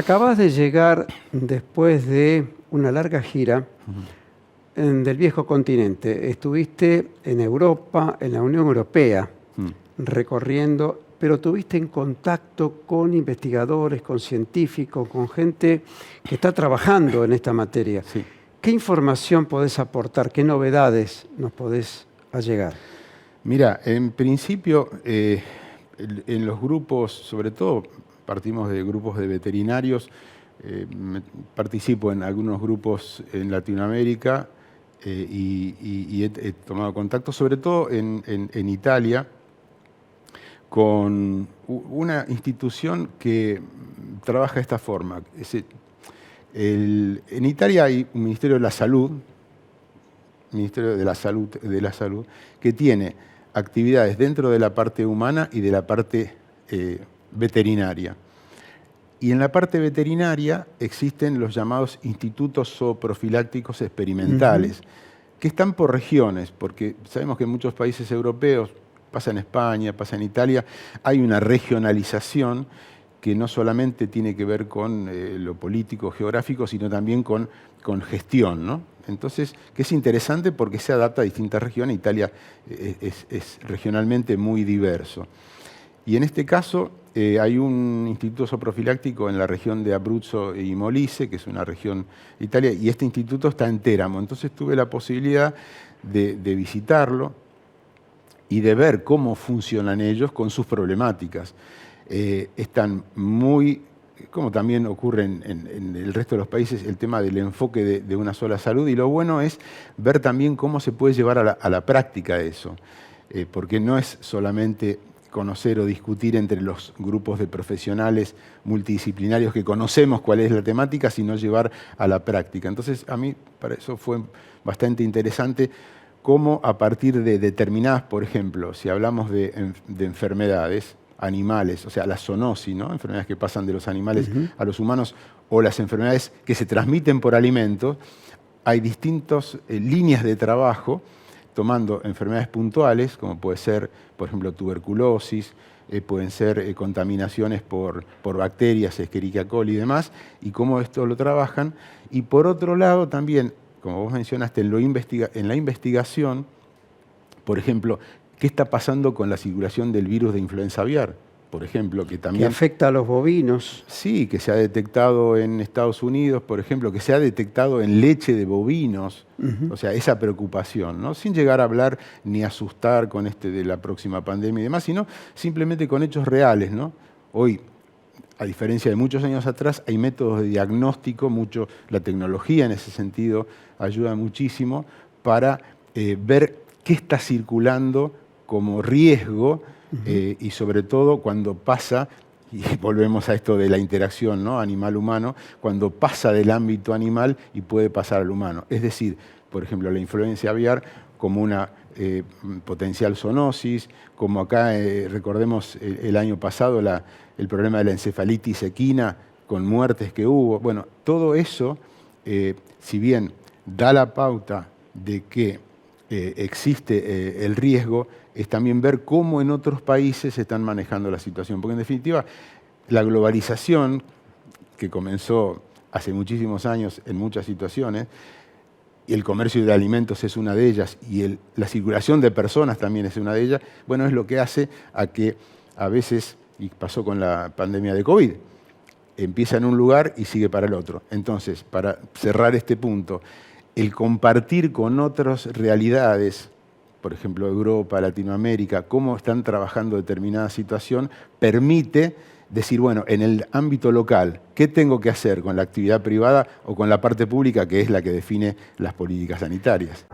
Acabas de llegar después de una larga gira del viejo continente. Estuviste en Europa, en la Unión Europea, recorriendo, pero tuviste en contacto con investigadores, con científicos, con gente que está trabajando en esta materia. Sí. ¿Qué información podés aportar? ¿Qué novedades nos podés allegar? Mira, en principio, en los grupos, sobre todo partimos de grupos de veterinarios, participo en algunos grupos en Latinoamérica y he tomado contacto, sobre todo en Italia, con una institución que trabaja de esta forma. En Italia hay un Ministerio de la Salud, que tiene actividades dentro de la parte humana y de la parte veterinaria. Y en la parte veterinaria existen los llamados institutos zooprofilácticos experimentales, que están por regiones, porque sabemos que en muchos países europeos, pasa en España, pasa en Italia, hay una regionalización que no solamente tiene que ver con lo político, geográfico, sino también con gestión, ¿no? Entonces, que es interesante porque se adapta a distintas regiones. Italia es regionalmente muy diverso. Y en este caso hay un instituto zooprofiláctico en la región de Abruzzo y Molise, que es una región de Italia, y este instituto está en Teramo. Entonces tuve la posibilidad de visitarlo y de ver cómo funcionan ellos con sus problemáticas. Están muy, como también ocurre en el resto de los países, el tema del enfoque de una sola salud, y lo bueno es ver también cómo se puede llevar a la práctica eso, porque no es solamente conocer o discutir entre los grupos de profesionales multidisciplinarios que conocemos cuál es la temática, sino llevar a la práctica. Entonces, a mí para eso fue bastante interesante cómo a partir de determinadas, por ejemplo, si hablamos de enfermedades animales, o sea, la zoonosis, ¿no? Enfermedades que pasan de los animales a los humanos, o las enfermedades que se transmiten por alimentos, hay distintas líneas de trabajo tomando enfermedades puntuales, como puede ser, por ejemplo, tuberculosis, pueden ser contaminaciones por bacterias, Escherichia coli y demás, y cómo esto lo trabajan. Y por otro lado también, como vos mencionaste, en la investigación, por ejemplo, ¿qué está pasando con la circulación del virus de influenza aviar? Por ejemplo, que también... Que afecta a los bovinos. Sí, que se ha detectado en Estados Unidos, por ejemplo, que se ha detectado en leche de bovinos, o sea, esa preocupación, ¿no? Sin llegar a hablar ni asustar con de la próxima pandemia y demás, sino simplemente con hechos reales, ¿no? Hoy, a diferencia de muchos años atrás, hay métodos de diagnóstico, la tecnología en ese sentido ayuda muchísimo para ver qué está circulando como riesgo, y sobre todo cuando pasa, y volvemos a esto de la interacción, ¿no? Animal-humano, cuando pasa del ámbito animal y puede pasar al humano. Es decir, por ejemplo, la influenza aviar como una potencial zoonosis, como acá, recordemos el año pasado, el problema de la encefalitis equina con muertes que hubo. Bueno, todo eso, si bien da la pauta de que existe el riesgo, es también ver cómo en otros países se están manejando la situación. Porque en definitiva, la globalización, que comenzó hace muchísimos años en muchas situaciones, y el comercio de alimentos es una de ellas, y la circulación de personas también es una de ellas, bueno, es lo que hace a que a veces, y pasó con la pandemia de COVID, empieza en un lugar y sigue para el otro. Entonces, para cerrar este punto, el compartir con otras realidades, por ejemplo, Europa, Latinoamérica, cómo están trabajando determinada situación, permite decir, bueno, en el ámbito local, ¿qué tengo que hacer con la actividad privada o con la parte pública, que es la que define las políticas sanitarias?